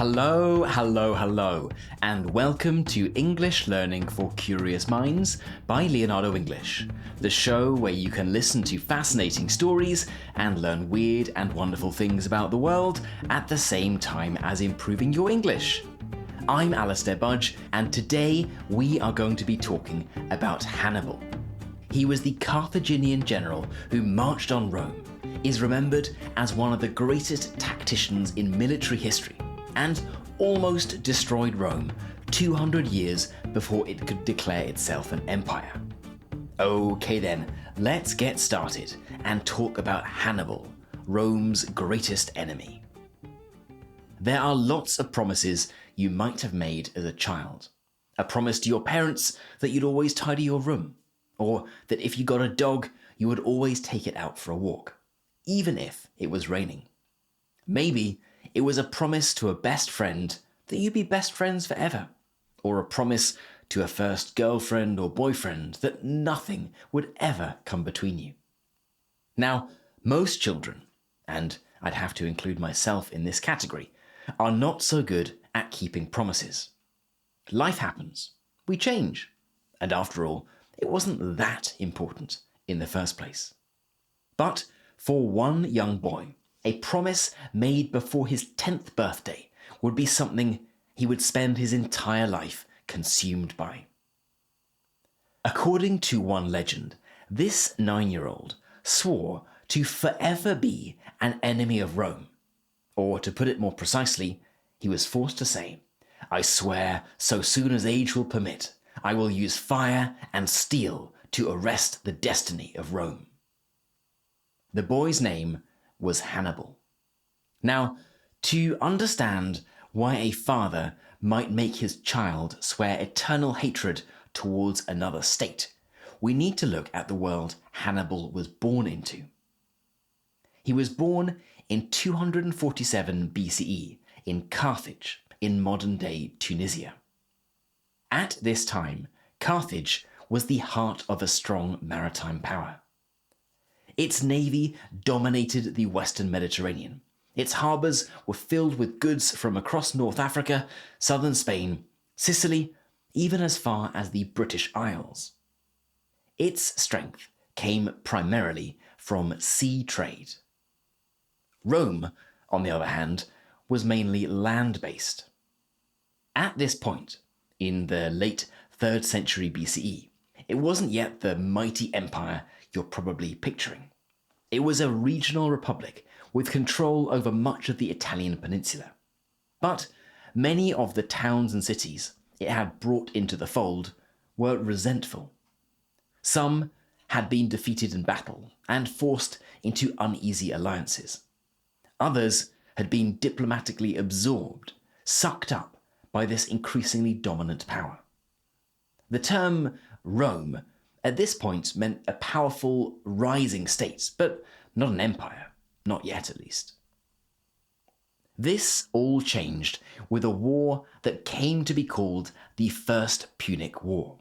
Hello, hello, hello, and welcome to English Learning for Curious Minds by Leonardo English, the show where you can listen to fascinating stories and learn weird and wonderful things about the world at the same time as improving your English. I'm Alistair Budge, and today we are going to be talking about Hannibal. He was the Carthaginian general who marched on Rome, is remembered as one of the greatest tacticians in military history, and almost destroyed Rome 200 years before it could declare itself an empire. Okay then, let's get started and talk about Hannibal, Rome's greatest enemy. There are lots of promises you might have made as a child. A promise to your parents that you'd always tidy your room, or that if you got a dog, you would always take it out for a walk, even if it was raining. Maybe it was a promise to a best friend that you'd be best friends forever, or a promise to a first girlfriend or boyfriend that nothing would ever come between you. Now, most children, and I'd have to include myself in this category, are not so good at keeping promises. Life happens, we change, and after all, it wasn't that important in the first place. But for one young boy, a promise made before his 10th birthday would be something he would spend his entire life consumed by. According to one legend, this 9-year-old swore to forever be an enemy of Rome. Or to put it more precisely, he was forced to say, "I swear, so soon as age will permit, I will use fire and steel to arrest the destiny of Rome." The boy's name was Hannibal. Now, to understand why a father might make his child swear eternal hatred towards another state, we need to look at the world Hannibal was born into. He was born in 247 BCE in Carthage, in modern-day Tunisia. At this time, Carthage was the heart of a strong maritime power. Its navy dominated the Western Mediterranean. Its harbours were filled with goods from across North Africa, southern Spain, Sicily, even as far as the British Isles. Its strength came primarily from sea trade. Rome, on the other hand, was mainly land-based. At this point, in the late 3rd century BCE, it wasn't yet the mighty empire you're probably picturing. It was a regional republic with control over much of the Italian peninsula. But many of the towns and cities it had brought into the fold were resentful. Some had been defeated in battle and forced into uneasy alliances. Others had been diplomatically absorbed, sucked up by this increasingly dominant power. The term Rome at this point meant a powerful, rising state, but not an empire, not yet at least. This all changed with a war that came to be called the First Punic War.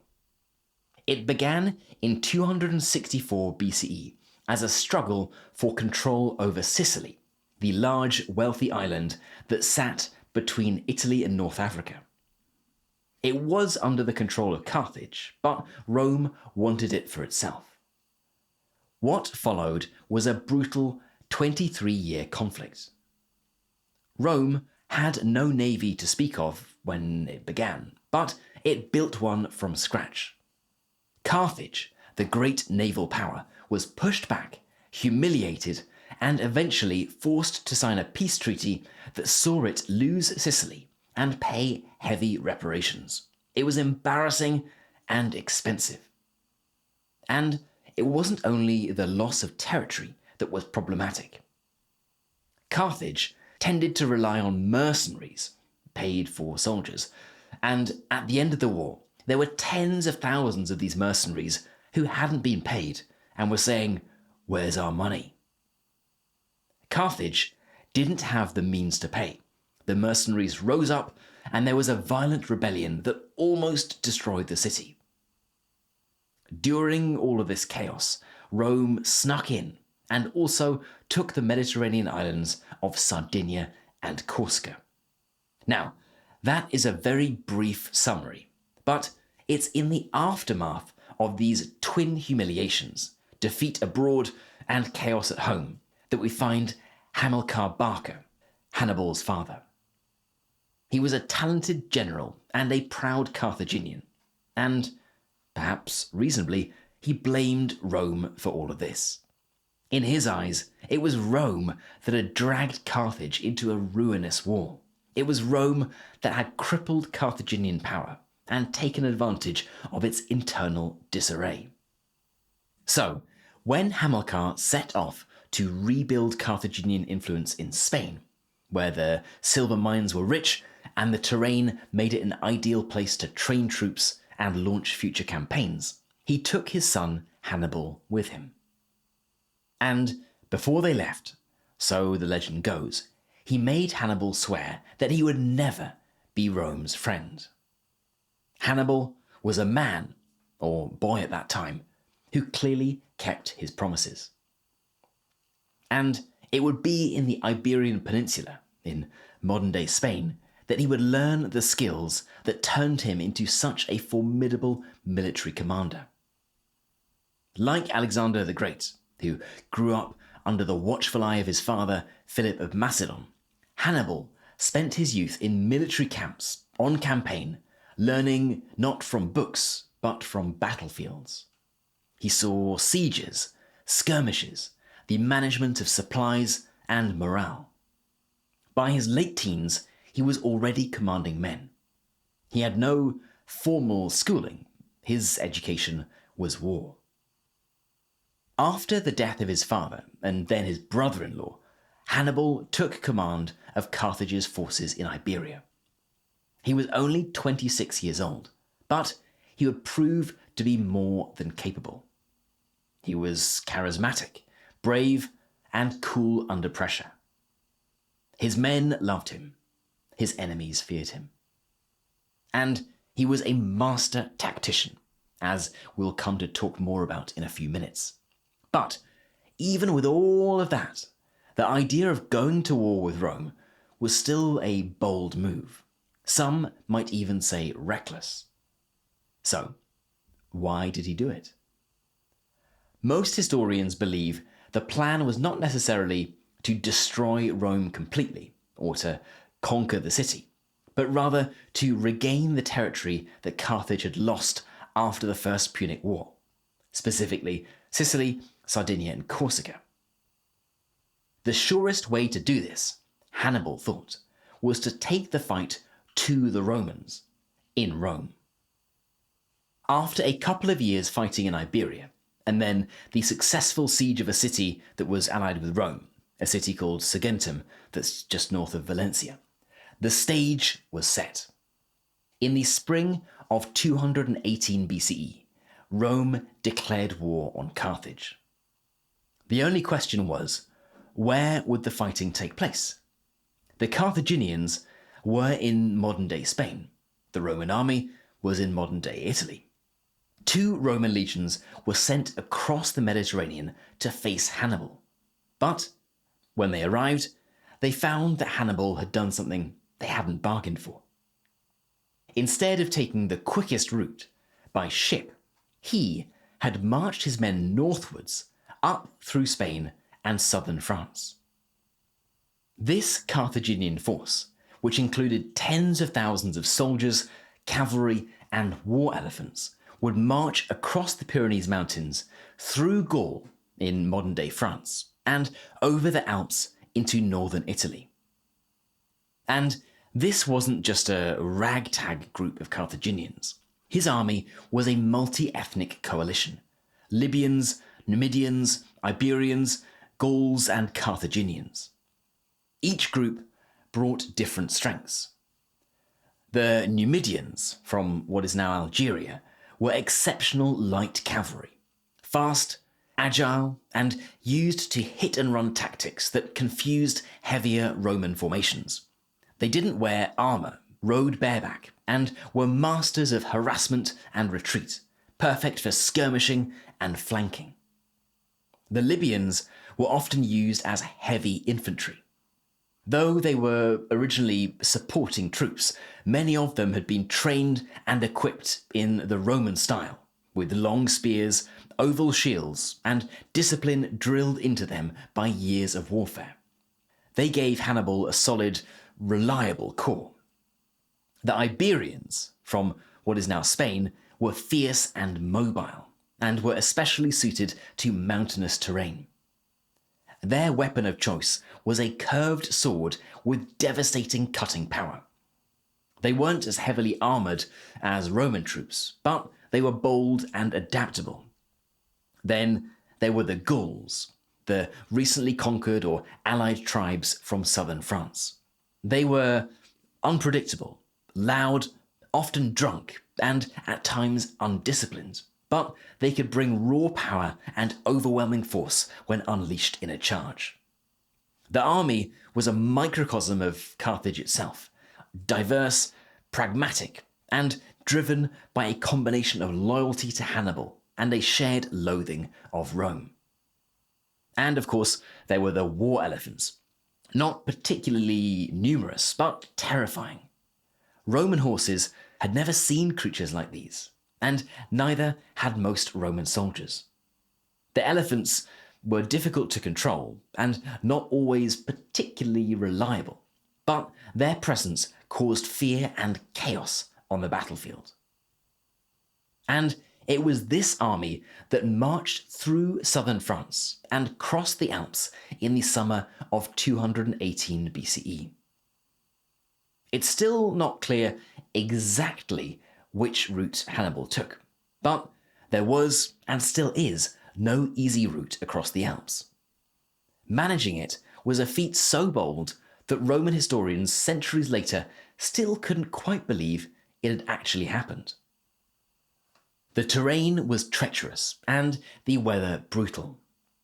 It began in 264 BCE as a struggle for control over Sicily, the large, wealthy island that sat between Italy and North Africa. It was under the control of Carthage, but Rome wanted it for itself. What followed was a brutal 23-year conflict. Rome had no navy to speak of when it began, but it built one from scratch. Carthage, the great naval power, was pushed back, humiliated, and eventually forced to sign a peace treaty that saw it lose Sicily and pay heavy reparations. It was embarrassing and expensive. And it wasn't only the loss of territory that was problematic. Carthage tended to rely on mercenaries, paid for soldiers, and at the end of the war, there were tens of thousands of these mercenaries who hadn't been paid and were saying, "Where's our money?" Carthage didn't have the means to pay. The mercenaries rose up, and there was a violent rebellion that almost destroyed the city. During all of this chaos, Rome snuck in and also took the Mediterranean islands of Sardinia and Corsica. Now, that is a very brief summary, but it's in the aftermath of these twin humiliations, defeat abroad and chaos at home, that we find Hamilcar Barca, Hannibal's father. He was a talented general and a proud Carthaginian, and, perhaps reasonably, he blamed Rome for all of this. In his eyes, it was Rome that had dragged Carthage into a ruinous war. It was Rome that had crippled Carthaginian power and taken advantage of its internal disarray. So, when Hamilcar set off to rebuild Carthaginian influence in Spain, where the silver mines were rich and the terrain made it an ideal place to train troops and launch future campaigns, he took his son Hannibal with him. And before they left, so the legend goes, he made Hannibal swear that he would never be Rome's friend. Hannibal was a man, or boy at that time, who clearly kept his promises. And it would be in the Iberian Peninsula, in modern-day Spain, that he would learn the skills that turned him into such a formidable military commander. Like Alexander the Great, who grew up under the watchful eye of his father, Philip of Macedon, Hannibal spent his youth in military camps, on campaign, learning not from books, but from battlefields. He saw sieges, skirmishes, the management of supplies, and morale. By his late teens, he was already commanding men. He had no formal schooling. His education was war. After the death of his father, and then his brother-in-law, Hannibal took command of Carthage's forces in Iberia. He was only 26 years old, but he would prove to be more than capable. He was charismatic, brave, and cool under pressure. His men loved him. His enemies feared him. And he was a master tactician, as we'll come to talk more about in a few minutes. But even with all of that, the idea of going to war with Rome was still a bold move. Some might even say reckless. So, why did he do it? Most historians believe the plan was not necessarily to destroy Rome completely or to conquer the city, but rather to regain the territory that Carthage had lost after the First Punic War, specifically Sicily, Sardinia, and Corsica. The surest way to do this, Hannibal thought, was to take the fight to the Romans in Rome. After a couple of years fighting in Iberia, and then the successful siege of a city that was allied with Rome, a city called Saguntum that's just north of Valencia, the stage was set. In the spring of 218 BCE, Rome declared war on Carthage. The only question was, where would the fighting take place? The Carthaginians were in modern-day Spain. The Roman army was in modern-day Italy. 2 Roman legions were sent across the Mediterranean to face Hannibal. But when they arrived, they found that Hannibal had done something they hadn't bargained for. Instead of taking the quickest route, by ship, he had marched his men northwards, up through Spain and southern France. This Carthaginian force, which included tens of thousands of soldiers, cavalry, and war elephants, would march across the Pyrenees Mountains, through Gaul in modern-day France, and over the Alps into northern Italy. And this wasn't just a ragtag group of Carthaginians. His army was a multi-ethnic coalition. Libyans, Numidians, Iberians, Gauls, and Carthaginians. Each group brought different strengths. The Numidians, from what is now Algeria, were exceptional light cavalry, fast, agile, and used to hit-and-run tactics that confused heavier Roman formations. They didn't wear armour, rode bareback, and were masters of harassment and retreat, perfect for skirmishing and flanking. The Libyans were often used as heavy infantry. Though they were originally supporting troops, many of them had been trained and equipped in the Roman style, with long spears, oval shields, and discipline drilled into them by years of warfare. They gave Hannibal a solid, reliable core. The Iberians, from what is now Spain, were fierce and mobile, and were especially suited to mountainous terrain. Their weapon of choice was a curved sword with devastating cutting power. They weren't as heavily armoured as Roman troops, but they were bold and adaptable. Then there were the Gauls, the recently conquered or allied tribes from southern France. They were unpredictable, loud, often drunk, and at times undisciplined, but they could bring raw power and overwhelming force when unleashed in a charge. The army was a microcosm of Carthage itself, diverse, pragmatic, and driven by a combination of loyalty to Hannibal and a shared loathing of Rome. And of course, there were the war elephants, not particularly numerous, but terrifying. Roman horses had never seen creatures like these, and neither had most Roman soldiers. The elephants were difficult to control and not always particularly reliable, but their presence caused fear and chaos on the battlefield. And it was this army that marched through southern France and crossed the Alps in the summer of 218 BCE. It's still not clear exactly which route Hannibal took, but there was, and still is, no easy route across the Alps. Managing it was a feat so bold that Roman historians centuries later still couldn't quite believe it had actually happened. The terrain was treacherous and the weather brutal.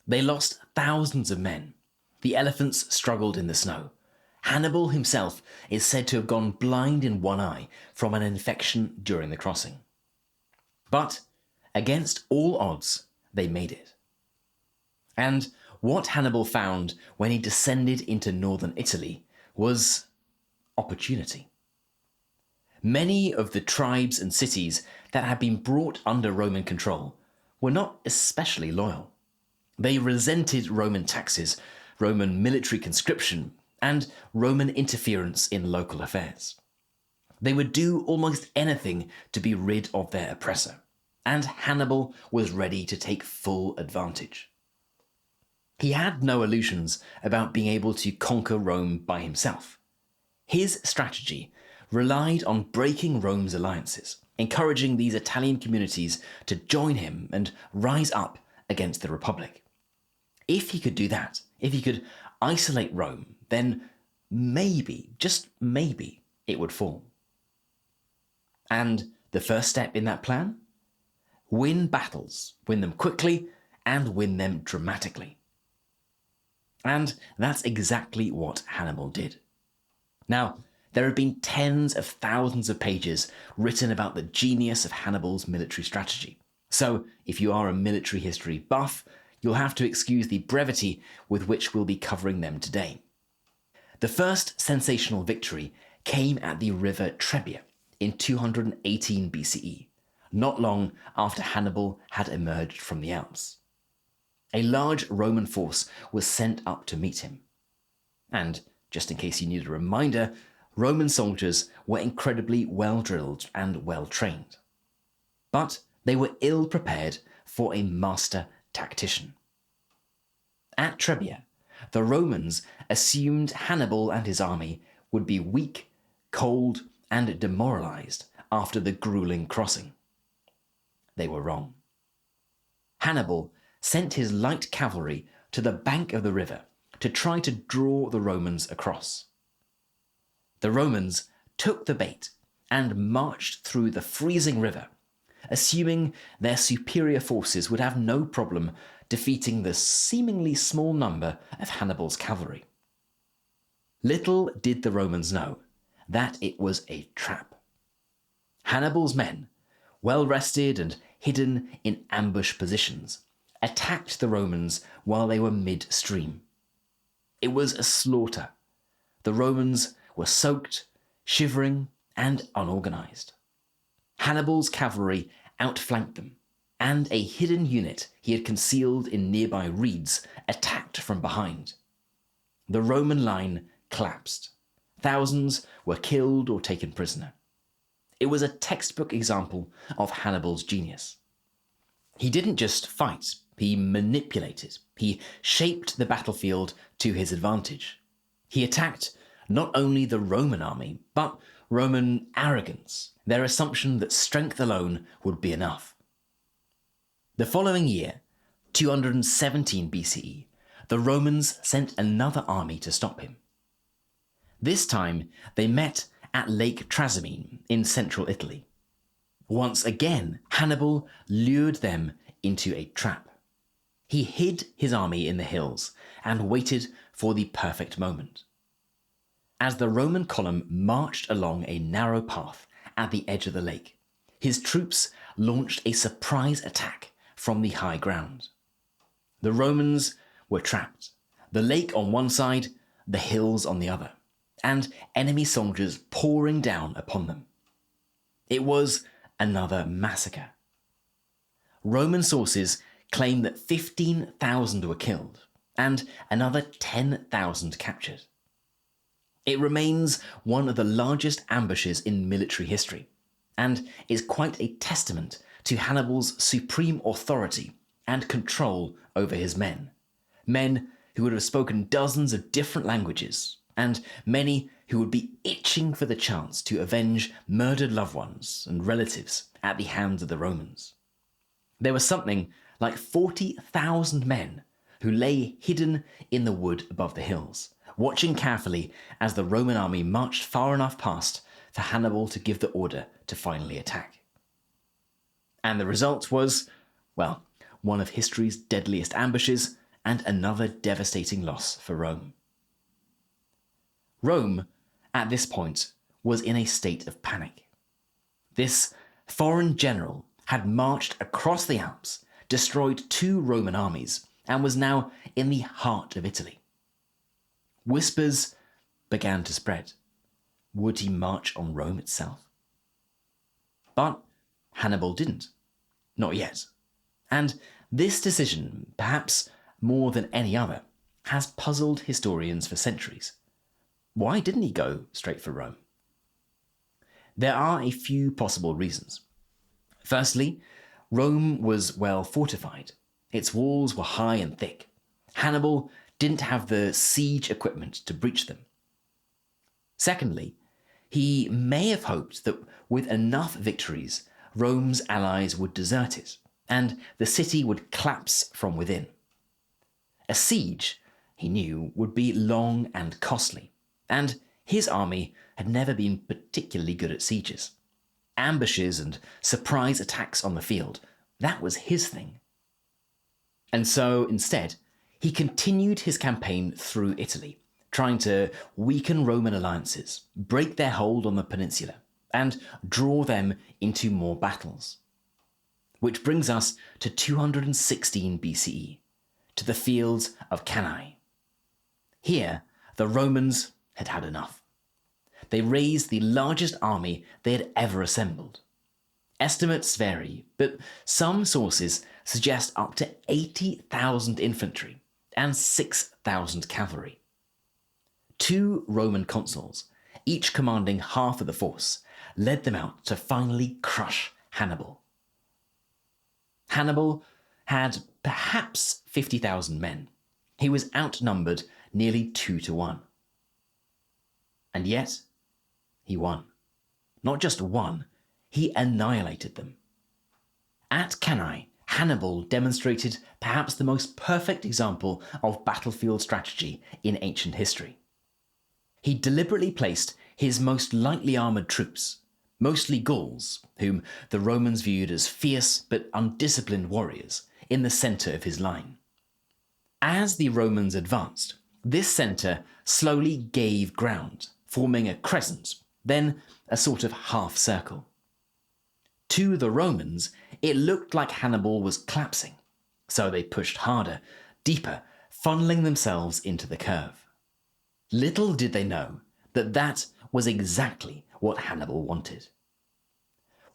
They lost thousands of men. The elephants struggled in the snow. Hannibal himself is said to have gone blind in one eye from an infection during the crossing. But against all odds, they made it. And what Hannibal found when he descended into northern Italy was opportunity. Many of the tribes and cities that had been brought under Roman control were not especially loyal. They resented Roman taxes, Roman military conscription, and Roman interference in local affairs. They would do almost anything to be rid of their oppressor, and Hannibal was ready to take full advantage. He had no illusions about being able to conquer Rome by himself. His strategy relied on breaking Rome's alliances, encouraging these Italian communities to join him and rise up against the Republic. If he could do that, if he could isolate Rome, then maybe, just maybe, it would fall. And the first step in that plan? Win battles, win them quickly, and win them dramatically. And that's exactly what Hannibal did. Now, there have been tens of thousands of pages written about the genius of Hannibal's military strategy. So, if you are a military history buff, you'll have to excuse the brevity with which we'll be covering them today. The first sensational victory came at the river Trebia in 218 BCE, not long after Hannibal had emerged from the Alps. A large Roman force was sent up to meet him. And, just in case you need a reminder, Roman soldiers were incredibly well-drilled and well-trained. But they were ill-prepared for a master tactician. At Trebia, the Romans assumed Hannibal and his army would be weak, cold, and demoralized after the grueling crossing. They were wrong. Hannibal sent his light cavalry to the bank of the river to try to draw the Romans across. The Romans took the bait and marched through the freezing river, assuming their superior forces would have no problem defeating the seemingly small number of Hannibal's cavalry. Little did the Romans know that it was a trap. Hannibal's men, well rested and hidden in ambush positions, attacked the Romans while they were midstream. It was a slaughter, The Romans were soaked, shivering, and unorganized. Hannibal's cavalry outflanked them, and a hidden unit he had concealed in nearby reeds attacked from behind. The Roman line collapsed. Thousands were killed or taken prisoner. It was a textbook example of Hannibal's genius. He didn't just fight, he manipulated. He shaped the battlefield to his advantage. He attacked not only the Roman army, but Roman arrogance, their assumption that strength alone would be enough. The following year, 217 BCE, the Romans sent another army to stop him. This time, they met at Lake Trasimene in central Italy. Once again, Hannibal lured them into a trap. He hid his army in the hills and waited for the perfect moment. As the Roman column marched along a narrow path at the edge of the lake, his troops launched a surprise attack from the high ground. The Romans were trapped, the lake on one side, the hills on the other, and enemy soldiers pouring down upon them. It was another massacre. Roman sources claim that 15,000 were killed and another 10,000 captured. It remains one of the largest ambushes in military history and is quite a testament to Hannibal's supreme authority and control over his men who would have spoken dozens of different languages, and many who would be itching for the chance to avenge murdered loved ones and relatives at the hands of the Romans. There was something like 40,000 men who lay hidden in the wood above the hills, watching carefully as the Roman army marched far enough past for Hannibal to give the order to finally attack. And the result was, well, one of history's deadliest ambushes and another devastating loss for Rome. Rome, at this point, was in a state of panic. This foreign general had marched across the Alps, destroyed 2 Roman armies, and was now in the heart of Italy. Whispers began to spread. Would he march on Rome itself? But Hannibal didn't. Not yet. And this decision, perhaps more than any other, has puzzled historians for centuries. Why didn't he go straight for Rome? There are a few possible reasons. Firstly, Rome was well fortified. Its walls were high and thick. Hannibal didn't have the siege equipment to breach them. Secondly, he may have hoped that with enough victories, Rome's allies would desert it, and the city would collapse from within. A siege, he knew, would be long and costly, and his army had never been particularly good at sieges. Ambushes and surprise attacks on the field, that was his thing. And so, instead, he continued his campaign through Italy, trying to weaken Roman alliances, break their hold on the peninsula, and draw them into more battles. Which brings us to 216 BCE, to the fields of Cannae. Here, the Romans had had enough. They raised the largest army they had ever assembled. Estimates vary, but some sources suggest up to 80,000 infantry and 6,000 cavalry. 2 Roman consuls, each commanding half of the force, led them out to finally crush Hannibal. Hannibal had perhaps 50,000 men. He was outnumbered nearly 2 to 1. And yet, he won. Not just won, he annihilated them. At Cannae, Hannibal demonstrated perhaps the most perfect example of battlefield strategy in ancient history. He deliberately placed his most lightly armoured troops, mostly Gauls, whom the Romans viewed as fierce but undisciplined warriors, in the centre of his line. As the Romans advanced, this centre slowly gave ground, forming a crescent, then a sort of half circle. To the Romans, it looked like Hannibal was collapsing, so they pushed harder, deeper, funneling themselves into the curve. Little did they know that that was exactly what Hannibal wanted.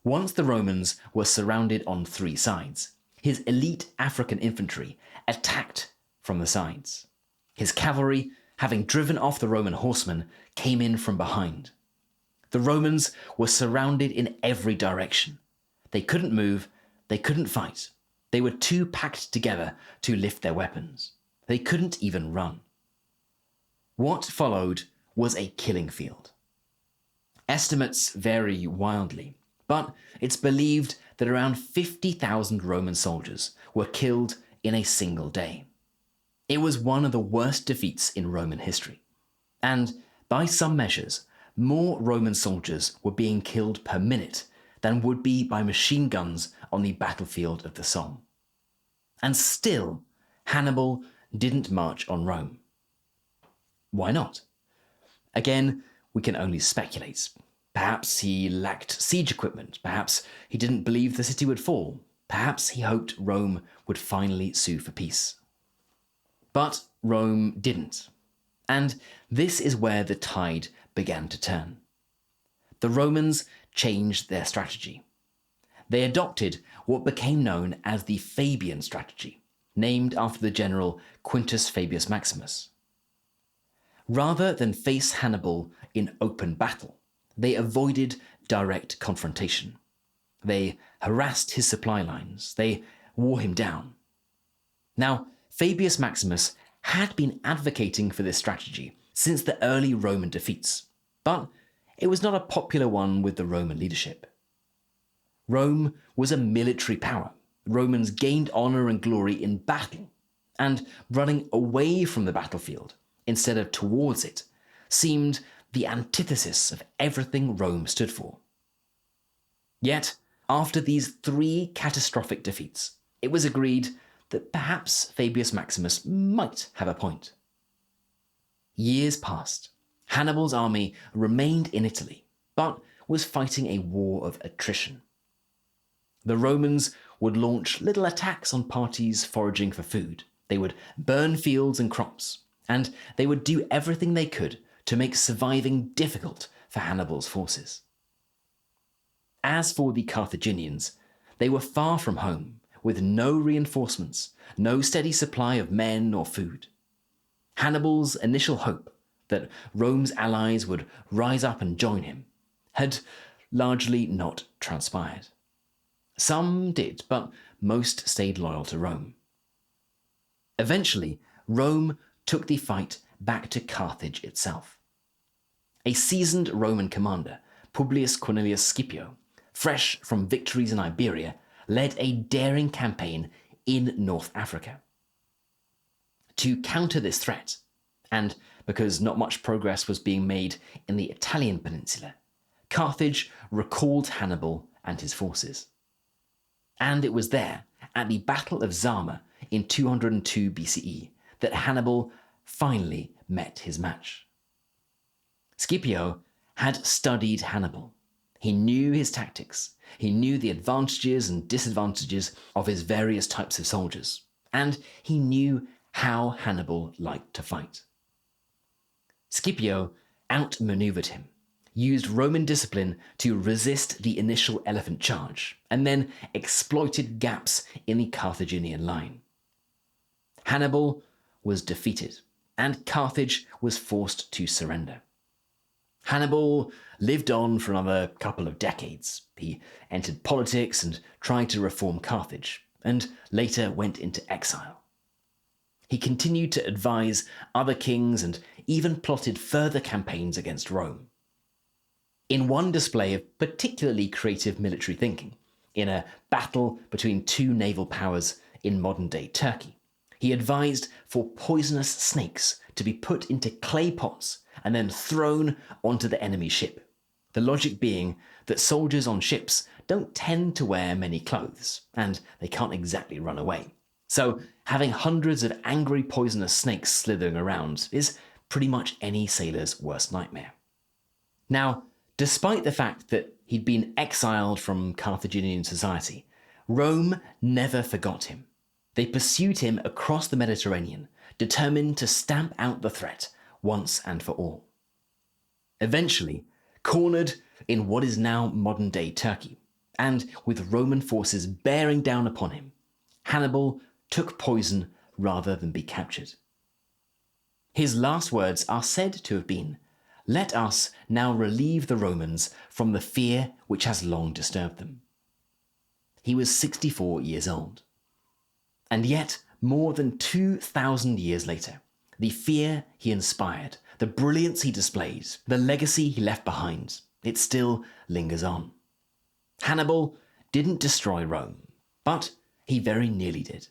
Once the Romans were surrounded on three sides, his elite African infantry attacked from the sides. His cavalry, having driven off the Roman horsemen, came in from behind. The Romans were surrounded in every direction. They couldn't move, they couldn't fight. They were too packed together to lift their weapons. They couldn't even run. What followed was a killing field. Estimates vary wildly, but it's believed that around 50,000 Roman soldiers were killed in a single day. It was one of the worst defeats in Roman history. And by some measures, more Roman soldiers were being killed per minute than would be by machine guns on the battlefield of the Somme. And still, Hannibal didn't march on Rome. Why not? Again, we can only speculate. Perhaps he lacked siege equipment. Perhaps he didn't believe the city would fall. Perhaps he hoped Rome would finally sue for peace. But Rome didn't. And this is where the tide began to turn. The Romans changed their strategy. They adopted what became known as the Fabian strategy, named after the general Quintus Fabius Maximus. Rather than face Hannibal in open battle, they avoided direct confrontation. They harassed his supply lines. They wore him down. Now, Fabius Maximus had been advocating for this strategy since the early Roman defeats, but it was not a popular one with the Roman leadership. Rome was a military power. Romans gained honor and glory in battle, and running away from the battlefield instead of towards it seemed the antithesis of everything Rome stood for. Yet, after these three catastrophic defeats, it was agreed that perhaps Fabius Maximus might have a point. Years passed. Hannibal's army remained in Italy, but was fighting a war of attrition. The Romans would launch little attacks on parties foraging for food. They would burn fields and crops, and they would do everything they could to make surviving difficult for Hannibal's forces. As for the Carthaginians, they were far from home, with no reinforcements, no steady supply of men or food. Hannibal's initial hope that Rome's allies would rise up and join him had largely not transpired. Some did, but most stayed loyal to Rome. Eventually, Rome took the fight back to Carthage itself. A seasoned Roman commander, Publius Cornelius Scipio, fresh from victories in Iberia, led a daring campaign in North Africa. To counter this threat, and because not much progress was being made in the Italian peninsula, Carthage recalled Hannibal and his forces. And it was there, at the Battle of Zama in 202 BCE, that Hannibal finally met his match. Scipio had studied Hannibal. He knew his tactics. He knew the advantages and disadvantages of his various types of soldiers. And he knew how Hannibal liked to fight. Scipio outmaneuvered him, used Roman discipline to resist the initial elephant charge, and then exploited gaps in the Carthaginian line. Hannibal was defeated, and Carthage was forced to surrender. Hannibal lived on for another couple of decades. He entered politics and tried to reform Carthage, and later went into exile. He continued to advise other kings and even plotted further campaigns against Rome. In one display of particularly creative military thinking, in a battle between two naval powers in modern-day Turkey, he advised for poisonous snakes to be put into clay pots and then thrown onto the enemy ship. The logic being that soldiers on ships don't tend to wear many clothes, and they can't exactly run away. So having hundreds of angry poisonous snakes slithering around is pretty much any sailor's worst nightmare. Now, despite the fact that he'd been exiled from Carthaginian society, Rome never forgot him. They pursued him across the Mediterranean, determined to stamp out the threat once and for all. Eventually, cornered in what is now modern-day Turkey, and with Roman forces bearing down upon him, Hannibal took poison rather than be captured. His last words are said to have been, "Let us now relieve the Romans from the fear which has long disturbed them." He was 64 years old. And yet, more than 2,000 years later, the fear he inspired, the brilliance he displayed, the legacy he left behind, it still lingers on. Hannibal didn't destroy Rome, but he very nearly did.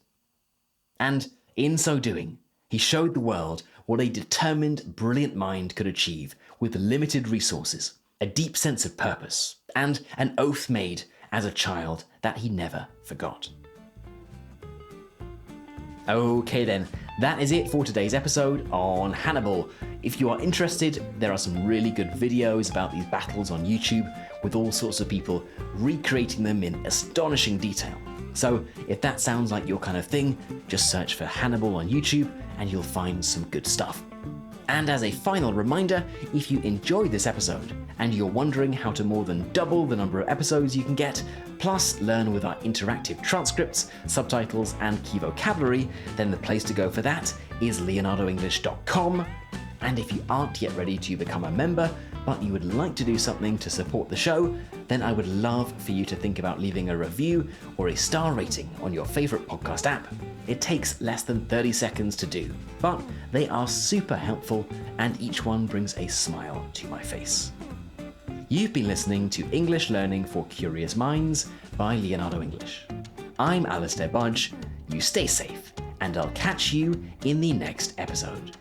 And in so doing, he showed the world what a determined, brilliant mind could achieve with limited resources, a deep sense of purpose, and an oath made as a child that he never forgot. Okay then, that is it for today's episode on Hannibal. If you are interested, there are some really good videos about these battles on YouTube with all sorts of people recreating them in astonishing detail. So if that sounds like your kind of thing, just search for Hannibal on YouTube and you'll find some good stuff. And as a final reminder, if you enjoyed this episode and you're wondering how to more than double the number of episodes you can get, plus learn with our interactive transcripts, subtitles, and key vocabulary, then the place to go for that is leonardoenglish.com. And if you aren't yet ready to become a member, but you would like to do something to support the show, then I would love for you to think about leaving a review or a star rating on your favorite podcast app. It takes less than 30 seconds to do, but they are super helpful and each one brings a smile to my face. You've been listening to English Learning for Curious Minds by Leonardo English. I'm Alistair Budge. You stay safe, and I'll catch you in the next episode.